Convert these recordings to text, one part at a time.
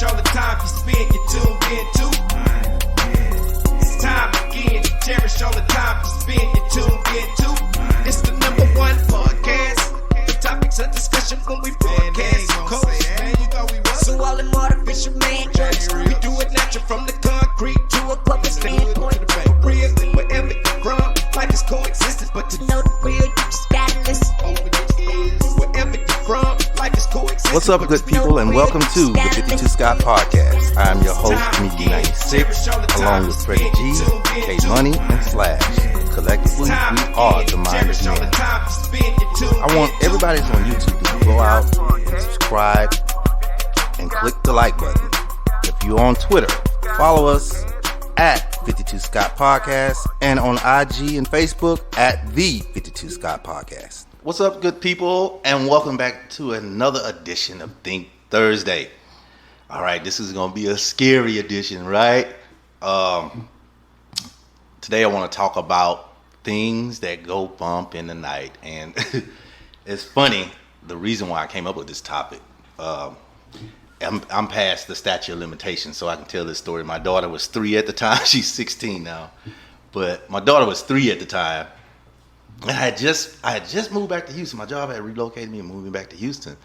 cherish all the time you spend, you tuned in too. It's time again to cherish all the time you spend, you tuned in too. It's the number one podcast. The topics of discussion when we broadcast. So all them artificial man jokes, we do it natural from the concrete to a public standpoint. Real, wherever you're from, life is coexistence, but to know the real, you just gotta listen. Wherever you're from, life is coexistence. What's up, good people, and welcome to the 52 Scott Podcast. I'm your host, Mickey 96, along with Freddie G, K Money, and Slash. Collectively, we are the Minded Men. I want everybody that's on YouTube to go out and subscribe and click the like button. If you're on Twitter, follow us at 52 Scott Podcast, and on IG and Facebook at the 52 Scott Podcast. What's up, good people, and welcome back to another edition of Think Thursday. All right, this is going to be a scary edition, right? Today I want to talk about things that go bump in the night, and it's funny, the reason why I came up with this topic. I'm past the statute of limitations, so I can tell this story. My daughter was 3 at the time. She's 16 now. But my daughter was 3 at the time. And I had just moved back to Houston. My job had relocated me and moved me back to Houston.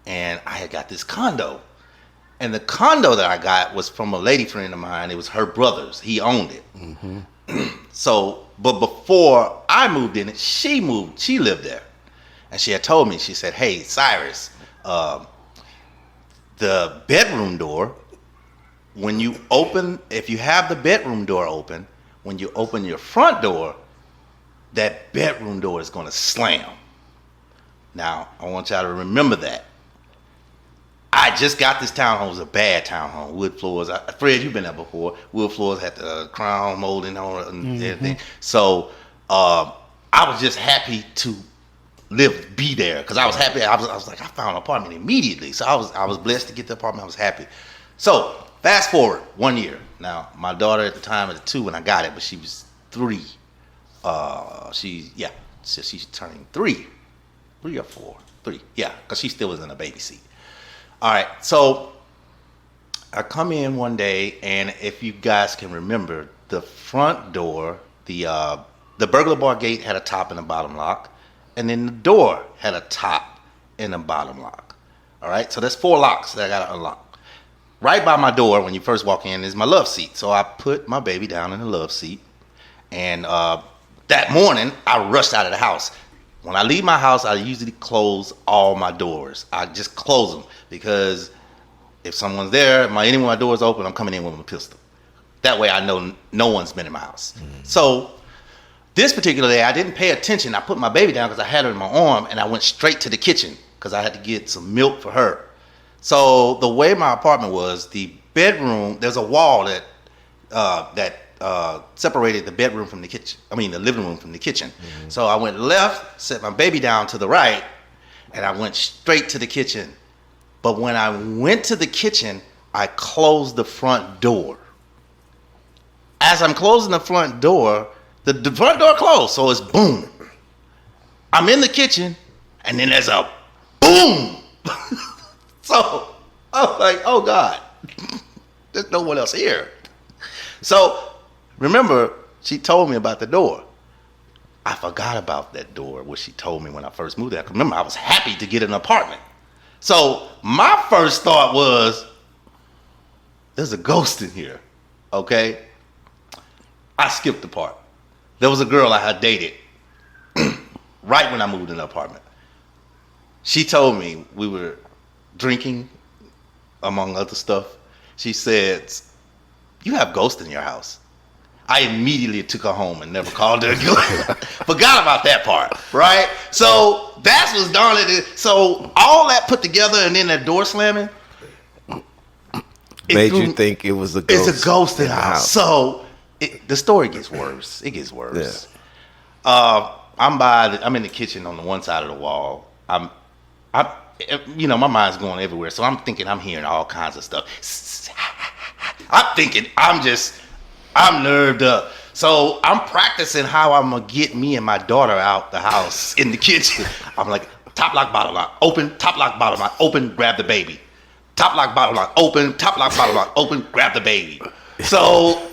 And I had got this condo. And the condo that I got was from a lady friend of mine. It was her brother's. He owned it. Mm-hmm. But before I moved in it, she moved. She lived there. And she had told me, she said, "Hey, Cyrus, the bedroom door, when you open, if you have the bedroom door open, when you open your front door, that bedroom door is going to slam." Now, I want y'all to remember that. I just got this townhome. It was a bad townhome, wood floors. Fred, you've been there before. Wood floors had the crown molding on it and everything. So I was just happy to be there, because I was happy. I was like, I found an apartment immediately. So I was blessed to get the apartment. I was happy. So fast forward 1 year. Now my daughter at the time was 2 when I got it, but she was 3. She's turning 3 or 4, 3. Yeah, because she still was in a baby seat. All right, so I come in one day, and if you guys can remember, the front door, the burglar bar gate had a top and a bottom lock. And then the door had a top and a bottom lock. All right, so there's 4 locks that I got to unlock. Right by my door, when you first walk in, is my love seat. So I put my baby down in the love seat. And that morning, I rushed out of the house. When I leave my house, I usually close all my doors. I just close them, because if someone's there, any of my doors open, I'm coming in with my pistol. That way I know no one's been in my house. Mm-hmm. So this particular day, I didn't pay attention. I put my baby down because I had her in my arm, and I went straight to the kitchen because I had to get some milk for her. So the way my apartment was, the bedroom, there's a wall that separated the bedroom from the kitchen. The living room from the kitchen. Mm-hmm. So I went left, set my baby down to the right, and I went straight to the kitchen. But when I went to the kitchen, I closed the front door. As I'm closing the front door, the front door closed, so it's boom. I'm in the kitchen, and then there's a boom. So I was like, oh God, there's no one else here. So remember, she told me about the door. I forgot about that door, what she told me when I first moved there. Remember, I was happy to get an apartment. So my first thought was, there's a ghost in here, okay? I skipped the part. There was a girl I had dated right when I moved in the apartment. She told me, we were drinking, among other stuff. She said, "You have ghosts in your house." I immediately took her home and never called her again. Forgot about that part, right? So that's what's darn. So all that put together, and then that door slamming, made you think it was a ghost. It's a ghost in the house. So the story gets worse. It gets worse. Yeah. I'm in the kitchen on the one side of the wall. My mind's going everywhere. So I'm thinking I'm hearing all kinds of stuff. I'm thinking I'm nerved up. So I'm practicing how I'm going to get me and my daughter out the house in the kitchen. I'm like, top lock, bottom lock, open, top lock, bottom lock, open, grab the baby. top lock, bottom lock, open, top lock, bottom lock, open, grab the baby. So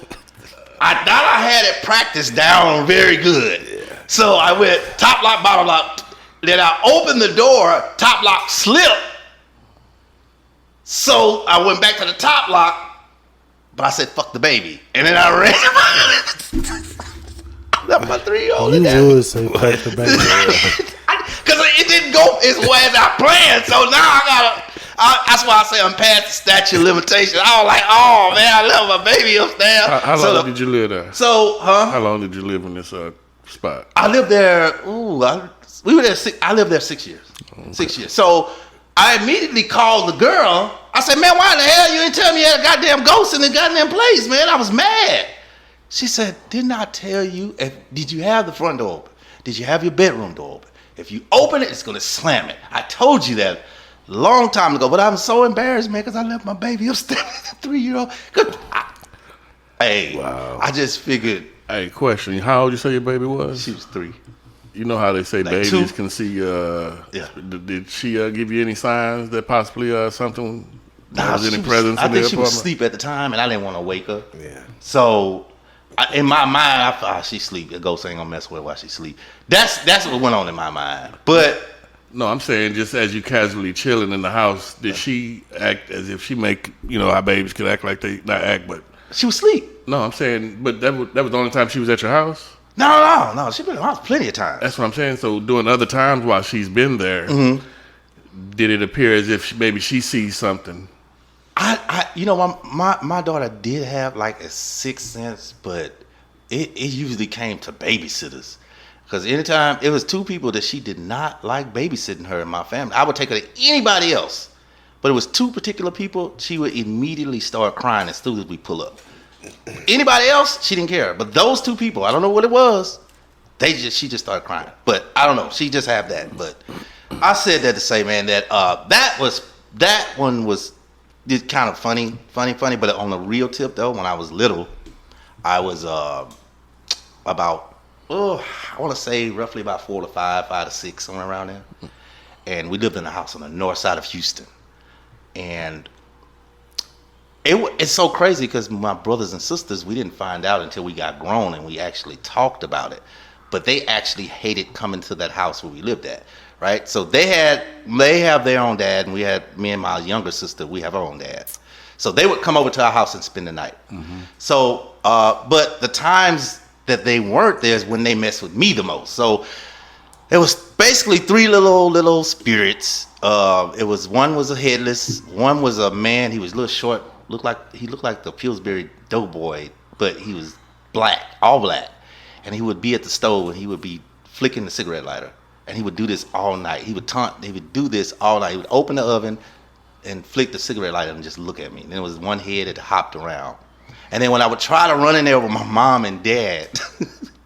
I thought I had it practiced down very good. Yeah. So I went top lock, bottom lock. Then I opened the door, top lock slipped. So I went back to the top lock, but I said, fuck the baby. And then I ran. Left my 3-year-old in there. You would say fuck the baby. Because it didn't go as well as I planned. So now that's why I say I'm past the statute of limitations. I was like, oh man, I left my baby upstairs. How long did you live there? How long did you live in this spot? I lived there, I lived there 6 years. Okay. 6 years. So I immediately called the girl. I said, man, why the hell you didn't tell me you had a goddamn ghost in the goddamn place, man? I was mad. She said, didn't I tell you, did you have the front door open? Did you have your bedroom door open? If you open it, it's going to slam it. I told you that a long time ago, but I'm so embarrassed, man, because I left my baby upstairs, 3-year-old. Wow. I just figured. Hey, question. How old you say your baby was? She was 3. You know how they say like babies 2. Can see, yeah. Did she give you any signs that possibly something, I think she was asleep at the time, and I didn't want to wake her. Yeah. So, in my mind, I thought, she sleep. The ghost ain't going to mess with her while she sleep. That's what went on in my mind. But no, I'm saying just as you casually chilling in the house, did she act as if she make, how babies could act like they not act, but she was asleep. No, I'm saying, but that was the only time she was at your house? No. She been in the house plenty of times. That's what I'm saying. So during other times while she's been there, did it appear as if maybe she sees something? My daughter did have like a sixth sense, but it usually came to babysitters. Because anytime, it was 2 people that she did not like babysitting her in my family. I would take her to anybody else. But it was 2 particular people, she would immediately start crying as soon as we pull up. Anybody else, she didn't care. But those 2 people, I don't know what it was, she just started crying. But I don't know, she just had that. But I said that to say, man, that that one was kind of funny. But on the real tip, though, when I was little, I was about, I want to say roughly about 4 to 5, 5 to 6, somewhere around there. And we lived in a house on the north side of Houston. And it's so crazy because my brothers and sisters, we didn't find out until we got grown and we actually talked about it. But they actually hated coming to that house where we lived at, right? So they have their own dad, and me and my younger sister, we have our own dad. So they would come over to our house and spend the night. Mm-hmm. So, but the times that they weren't there is when they messed with me the most. So it was basically 3 little spirits. One was a headless, one was a man. He was a little short, looked like the Pillsbury Doughboy, but he was black, all black. And he would be at the stove and he would be flicking the cigarette lighter. And he would do this all night. He would do this all night. He would open the oven and flick the cigarette lighter and just look at me. And there was one head that hopped around. And then when I would try to run in there with my mom and dad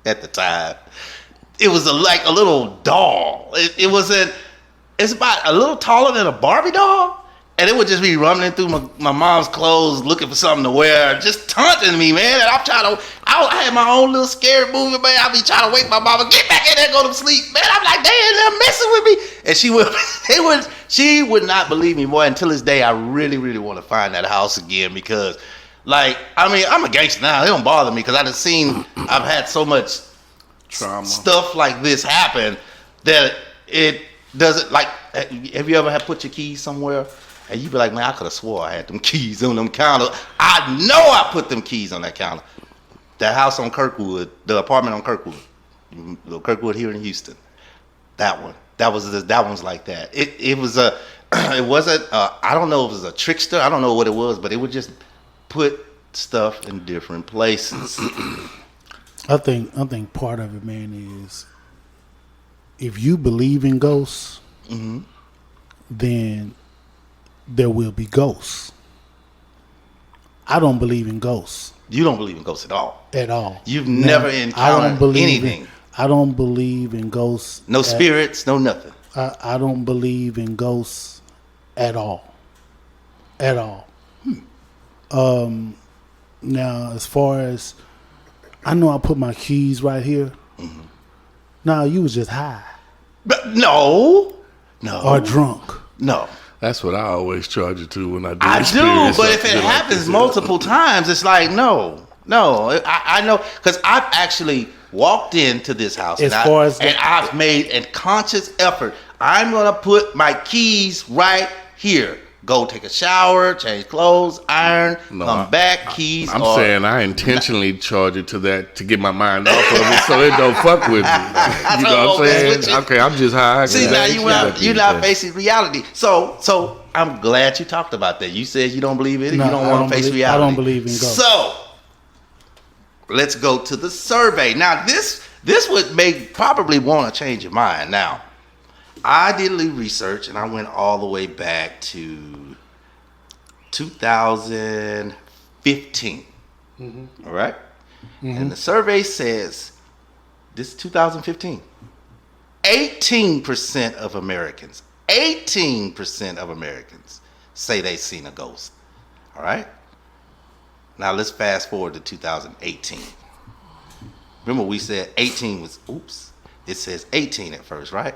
at the time, it was like a little doll. It's about a little taller than a Barbie doll. And it would just be rumbling through my mom's clothes, looking for something to wear, just taunting me, man. And I had my own little scary movie, man. I'd be trying to wake my mama, get back in there, go to sleep, man. I'm like, they're messing with me. And she would not believe me, boy. Until this day, I really, really want to find that house again because, I'm a gangster now. It don't bother me because I've had so much trauma, stuff like this happen that it doesn't, like, have you ever put your keys somewhere? And you be like, man, I could have swore I had them keys on them counter. I know I put them keys on that counter. That house on Kirkwood, the apartment on Kirkwood here in Houston. That one. That one's like that. It wasn't, I don't know if it was a trickster. I don't know what it was, but it would just put stuff in different places. I think part of it, man, is if you believe in ghosts, then there will be ghosts. I don't believe in ghosts. You don't believe in ghosts at all? At all. You've never encountered anything? I don't believe in ghosts. No spirits, no nothing? I don't believe in ghosts at all. At all. Now, as far as, I know I put my keys right here. No, you was just high. But no. Or drunk. No. That's what I always charge it to when I do. I do, experience but if something it like happens this. multiple times, it's like no. I know because I've actually walked into this house and I've made a conscious effort. I'm gonna put my keys right here. Go take a shower, change clothes, iron, come back, keys. I'm saying I intentionally charge it to that to get my mind off of it so it don't fuck with me. You know what I'm saying? Okay, I'm just high. See, now you're not facing reality. So I'm glad you talked about that. You said you don't believe it. No, You don't want to face reality. I don't believe in ghosts. So let's go to the survey. Now this would probably want to change your mind. Now I did a little research and I went all the way back to 2015. All right? And the survey says, this is 2015, 18% of Americans say they've seen a ghost. All right? Now let's fast forward to 2018. Remember we said 18 was, it says 18 at first, right?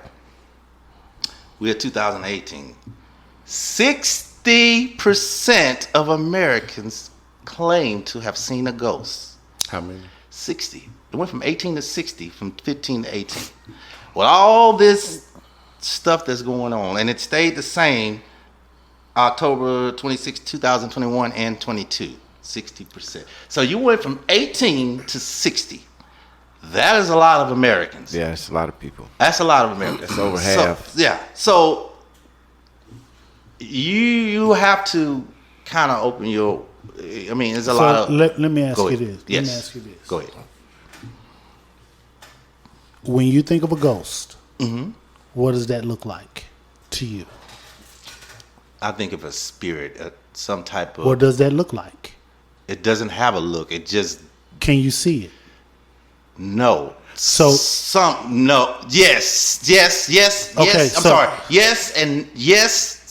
We're 2018. 60% of Americans claim to have seen a ghost. How many? 60. It went from 18 to 60, from 15 to 18. With all this stuff that's going on, and it stayed the same October 26, 2021 and 22, 60%. So you went from 18 to 60. That is a lot of Americans. Yeah, it's a lot of people. That's a lot of Americans. That's over half. So you have to kind of open your. I mean, there's a lot of. Let me ask you ahead. this. Yes. Let me ask you this. Go ahead. When you think of a ghost, what does that look like to you? I think of a spirit, some type of. What does that look like? It doesn't have a look. It just. Can you see it? No. So no. Yes. Okay, I'm sorry. Yes and yes.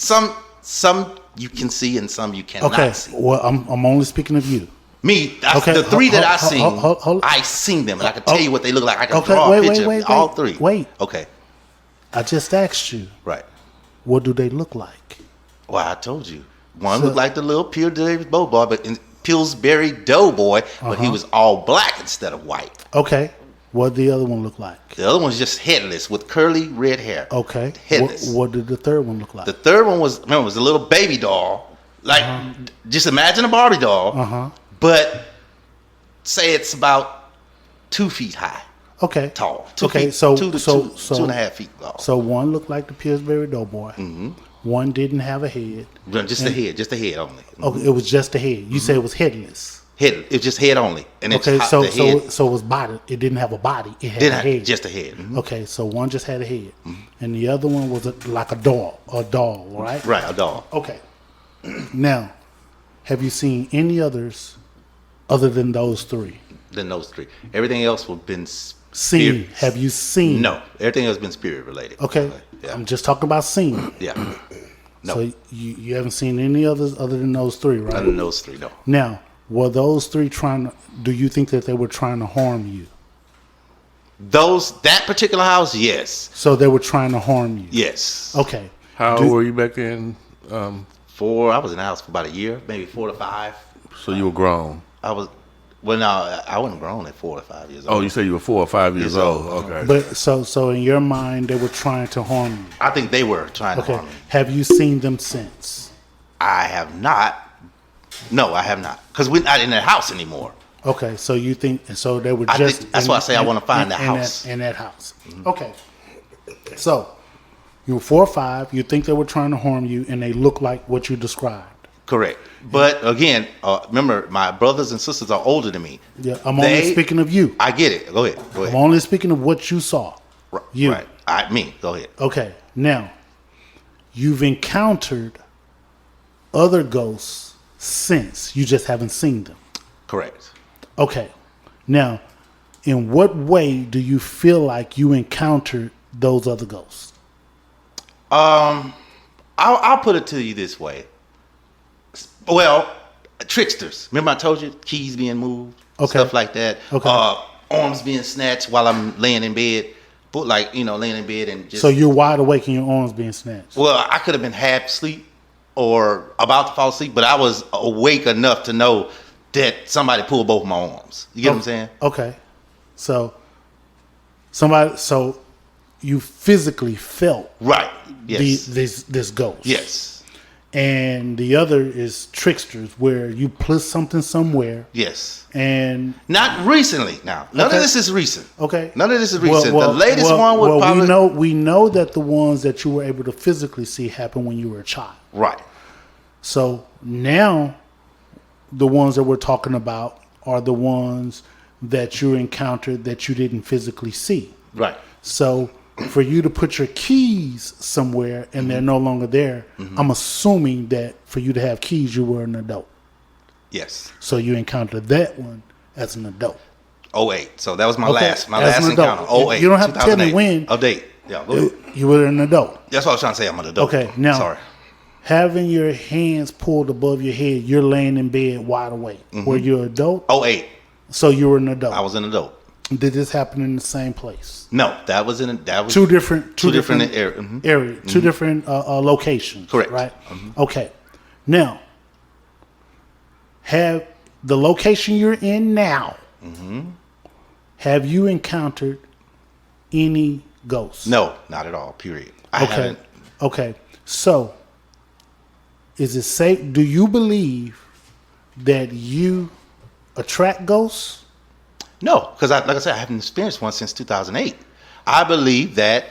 Some you can see and some you cannot see. Well, I'm only speaking of you. Me, Okay, the three that I seen, hold- I seen them, and I can tell you what they look like. I can draw a wait, picture wait, of all wait, three. wait. Okay, I just asked you, right. what do they look like? Well, I told you. One looked like the little Pillsbury Doughboy, but he was all black instead of white. Okay. What did the other one look like? The other one's just headless with curly red hair. Okay. Headless. What did the third one look like? The third one was a little baby doll. Like, just imagine a Barbie doll, but say it's about 2 feet high. Okay. Tall. Two and a half feet tall. So one looked like the Pillsbury Doughboy. One didn't have a head. Just the head only. Okay, it was just the head. You said it was headless. Head. It was just head only. And Okay, it's so the head. it was body. It didn't have a body. It had a head. Just a head. Okay, so one just had a head, and the other one was like a doll, right? Right, a doll. Okay. Now, have you seen any others other than those three? Than those three. Everything else has been Seen? Have you seen? No, everything else has been spirit related. Okay, Yeah. I'm just talking about seen. Yeah. No. So you haven't seen any others other than those three, right? Other than those three, no. Now, were those three do you think that they were trying to harm you? That particular house, yes. So they were trying to harm you? Yes. Okay. How old were you back then? I was in the house for about a year, maybe 4 to 5. So you were grown. I wasn't grown at 4 or 5 years old. Oh, you said you were 4 or 5 years old. Okay. But so in your mind, they were trying to harm you. I think they were trying to Okay. harm me. Have you seen them since? I have not. No, I have not. Because we're not in that house anymore. Okay, so you think so they were I just think- that's why I say I wanna find the house. in that house. Okay. So you were 4 or 5, you think they were trying to harm you and they look like what you described. Correct. But again, remember, my brothers and sisters are older than me. Yeah, I'm only speaking of you. I get it. Go ahead. I'm only speaking of what you saw. You. Right. Me. Go ahead. Okay. Now, you've encountered other ghosts since. You just haven't seen them. Correct. Okay. Now, in what way do you feel like you encountered those other ghosts? I'll put it to you this way. Well, tricksters. Remember I told you keys being moved, stuff like that. Okay. Arms being snatched while I'm laying in bed. Laying in bed and just. So you're wide awake and your arms being snatched. Well, I could have been half asleep or about to fall asleep, but I was awake enough to know that somebody pulled both my arms. You get what I'm saying? Okay. So you physically felt Right. Yes. this ghost. Yes. And the other is tricksters, where you put something somewhere. Yes. And Not recently now. None Okay. of this is recent. okay. None of this is recent. The latest one would probably... we know that the ones that you were able to physically see happened when you were a child. Right. So now the ones that we're talking about are the ones that you encountered that you didn't physically see. Right. So for you to put your keys somewhere and they're no longer there, I'm assuming that for you to have keys, you were an adult. Yes. So you encountered that one as an adult. 08. So that was my Okay, last as an encounter. adult. 08. You don't have to tell me 2008. when. A date. Yeah. Go ahead. You were an adult. That's what I was trying to say. I'm an adult. Okay, now Sorry. having your hands pulled above your head, you're laying in bed wide awake. Were you an adult? 08. So you were an adult. I was an adult. Did this happen in the same place? No, that was Two different areas. area, two different locations. Correct. Right. Okay. Now, have the location you're in now. Have you encountered any ghosts? No, not at all. Period. I Okay. haven't. Okay. So, is it safe? Do you believe that you attract ghosts? No, because like I said, I haven't experienced one since 2008. I believe that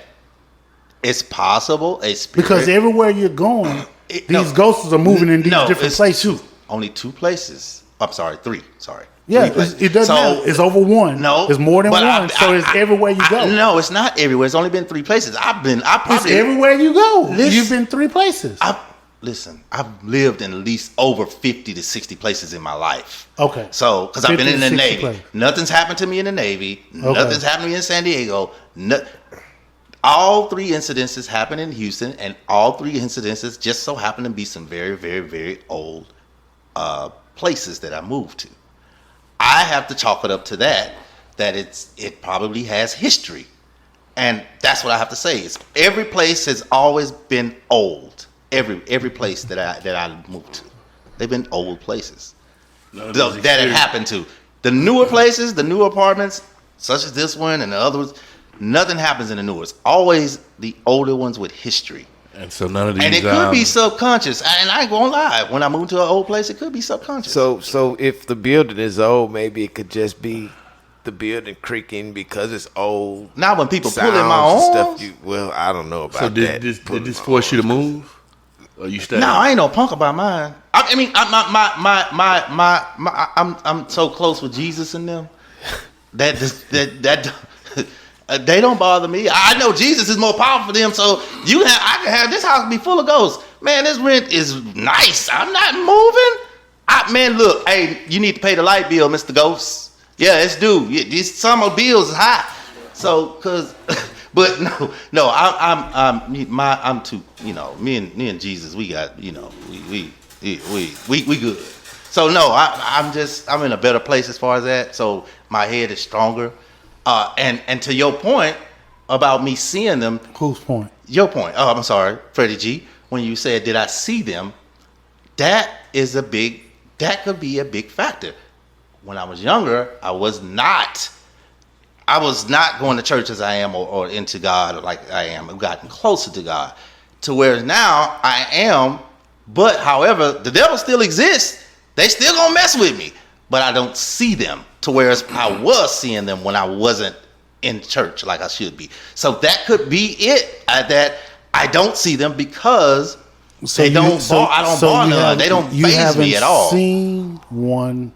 it's possible a spirit. Because everywhere you're going, It- these no. ghosts are moving in these different it's places. Two. Only two places. I'm sorry, three. Sorry. Yeah, Three places. it doesn't matter. It's over one. No, it's more than but one. So it's everywhere you go. No, it's not everywhere. It's only been three places. I It's probably everywhere you go. Listen. You've been three places. Listen, I've lived in at least over 50 to 60 places in my life. Okay. So, because I've been 50 in to the 60 Navy. places. Nothing's happened to me in the Navy. Okay. Nothing's happened to me in San Diego. All three incidences happened in Houston, and all three incidences just so happen to be some very, very, very old places that I moved to. I have to chalk it up to that it probably has history. And that's what I have to say. Is every place has always been old. Every place that I moved to, they've been old places that it happened to. The newer places, the newer apartments, such as this one and the other ones, nothing happens in the newer. It's always the older ones with history. And so none of these. And it could be subconscious. And I ain't gonna lie. When I moved to an old place, it could be subconscious. So if the building is old, maybe it could just be the building creaking because it's old. Now when people Sounds pulling my and arms, well, I don't know about So that. did this force you to move? Or you stayed? no, I ain't no punk about mine. I mean, I'm so close with Jesus and them that they don't bother me. I know Jesus is more powerful for them, so I can have this house be full of ghosts. Man, this rent is nice. I'm not moving. Man, look, hey, you need to pay the light bill, Mr. Ghost. Yeah, it's due. These summer bills is high. So, but no, I'm too. Me and Jesus, we got. We good. So no, I'm in a better place as far as that. So my head is stronger. And to your point about me seeing them. Whose point? Your point. Oh, I'm sorry, Freddie G. When you said, did I see them? That could be a big factor. When I was younger, I was not going to church as I am or into God or like I am. I've gotten closer to God. To where now I am, but however, the devil still exists. They still gonna mess with me. But I don't see them to where I was seeing them when I wasn't in church like I should be. So that could be it, that I don't see them because they don't bother. They don't faze me at all. Seen one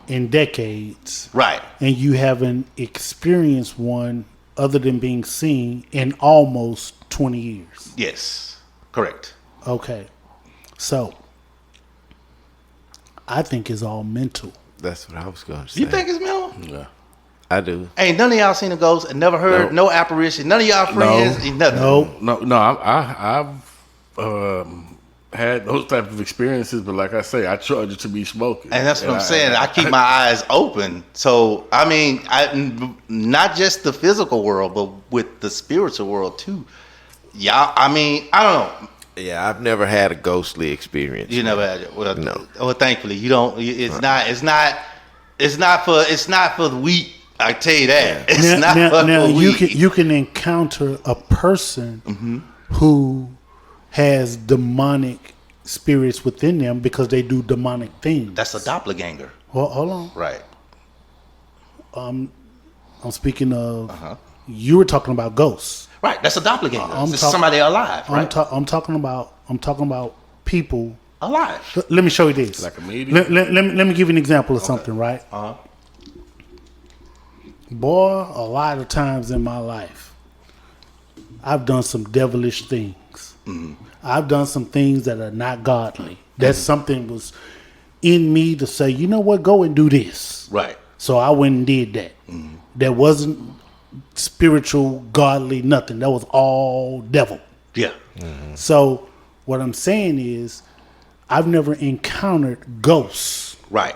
in decades, Right. and you haven't experienced one other than being seen in almost 20 years. Yes. Correct. Okay, so I think it's all mental. That's what I was going to say. You think it's mental? Yeah. I do. Ain't none of y'all seen a ghost and never heard no apparition. None of y'all friends. Nothing. No, I've had those type of experiences, but like I say, I charge it to be smoking. And that's what I'm saying. I keep my eyes open. So, I mean, not just the physical world, but with the spiritual world too. Y'all, I mean, I don't know. Yeah, I've never had a ghostly experience. You never had it. Well, No. Well, thankfully you don't. It's not for the weak. I tell you that. It's not for now the weak. you can encounter a person Mm-hmm. who has demonic spirits within them because they do demonic things. That's a doppelganger, Hold on. right? I'm speaking of. You were talking about ghosts. Right. That's a doppelganger. I'm It's talk- somebody alive, right? I'm talking about people. Alive. Let me show you this. Like a medium? Let me give you an example of something, right? Boy, a lot of times in my life, I've done some devilish things. I've done some things that are not godly. That something was in me to say, you know what, go and do this. Right. So I went and did that. That wasn't spiritual, godly, nothing. That was all devil. Yeah. So what I'm saying is, I've never encountered ghosts, Right.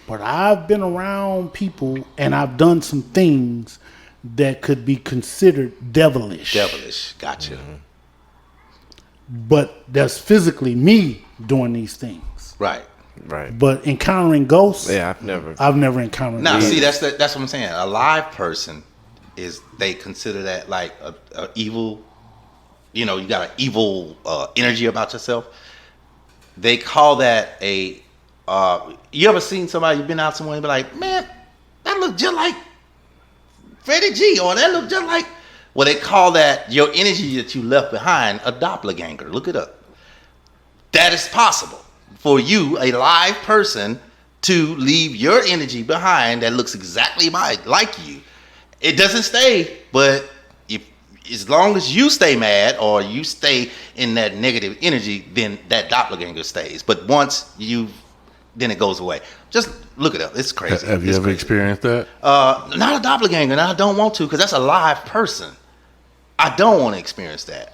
but I've been around people and I've done some things that could be considered devilish. Devilish. Gotcha. But that's physically me doing these things. Right. Right. But encountering ghosts, Yeah, I've never encountered Now, ghosts. see, that's what I'm saying. A live person they consider that like a evil. You know, you got an evil energy about yourself. They call that a. You ever seen somebody? You've been out somewhere and be like, man, that look just like Freddie G, or that look just like. Well, they call that your energy that you left behind a doppelganger. Look it up. That is possible for you, a live person, to leave your energy behind that looks exactly like you. It doesn't stay, but as long as you stay mad or you stay in that negative energy, then that doppelganger stays. But once then it goes away. Just look it up. It's crazy. Have you It's ever crazy. experienced that? Not a doppelganger, and I don't want to because that's a live person. I don't want to experience that.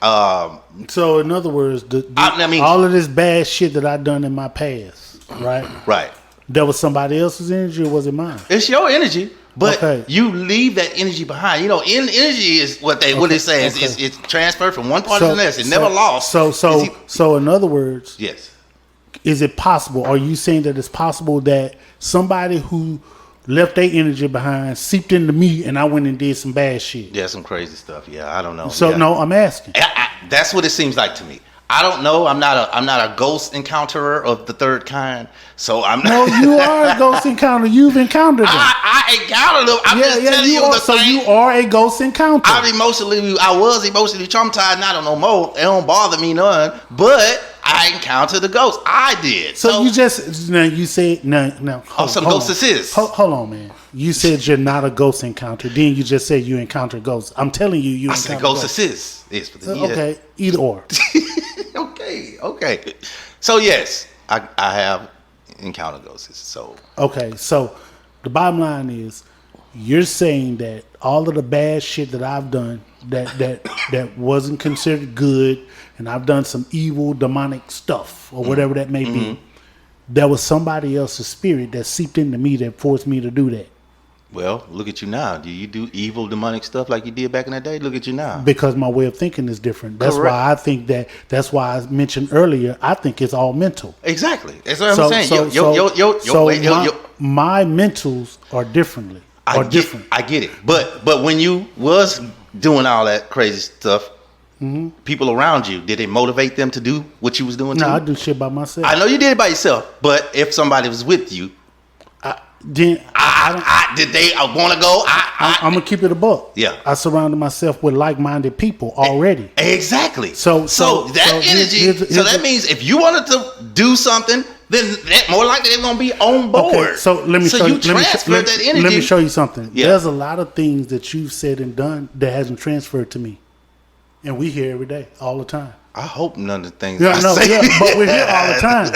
So in other words, I mean- all of this bad shit that I've done in my past, right? Right. That was somebody else's energy or was it mine? It's your energy, but Okay. you leave that energy behind. You know, energy is what they say. It's transferred from one part to the next. It's never lost. So in other words, Yes. is it possible? Are you saying that it's possible that somebody who left their energy behind seeped into me and I went and did some bad shit? Yeah, some crazy stuff. Yeah, I don't know. So Yeah. no, I'm asking. That's what it seems like to me. I don't know. I'm not a ghost encounterer of the third kind. So I'm No, not. you are a ghost encounter. You've encountered them. I encountered them. I'm just telling you the so thing. you are a ghost encounter. I was emotionally traumatized. And I don't know more. It don't bother me none. But I encountered a ghost. I did. So you just now you said no. some ghosts is. Hold on, man. You said you're not a ghost encounter. Then you just said you encountered ghosts. I'm telling you, I said encountered ghosts is. Okay, either or. Okay. So yes, I have encountered ghosts. So Okay, so the bottom line is, you're saying that all of the bad shit that I've done that wasn't considered good, and I've done some evil demonic stuff or whatever that may be, that was somebody else's spirit that seeped into me that forced me to do that. well, look at you now. Do you do evil demonic stuff like you did back in the day? Look at you now. Because my way of thinking is different. That's Correct. why I think that's why I mentioned earlier, I think it's all mental. Exactly. That's what I'm saying. My mentals are different. I get it. But when you was doing all that crazy stuff, people around you, did it motivate them to do what you was doing? No, too? I do shit by myself. I know you did it by yourself, but if somebody was with you, Then did they want to go? I'm gonna keep it a buck. Yeah. I surrounded myself with like-minded people already. Exactly. So that energy. That means if you wanted to do something, then that more likely they're gonna be on board. Okay, so let me show you. That energy. Let me show you something. Yeah. There's a lot of things that you've said and done that hasn't transferred to me, and we hear every day, all the time. I hope none of the things. Yeah, I no, say. yeah, but we're here all the time.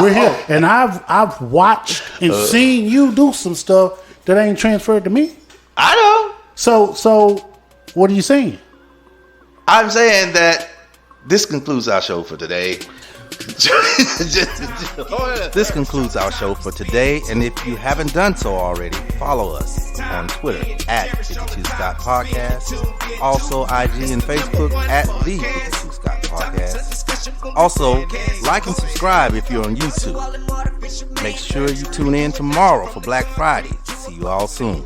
We're here, and I've watched and seen you do some stuff that ain't transferred to me. I know. So what are you saying? I'm saying that this concludes our show for today. This concludes our show for today, and if you haven't done so already, follow us on Twitter at 52 Scott Podcast, also IG and Facebook at the 52 Scott Podcast. Also, like and subscribe if you're on YouTube. Make sure you tune in tomorrow for Black Friday. See you all soon.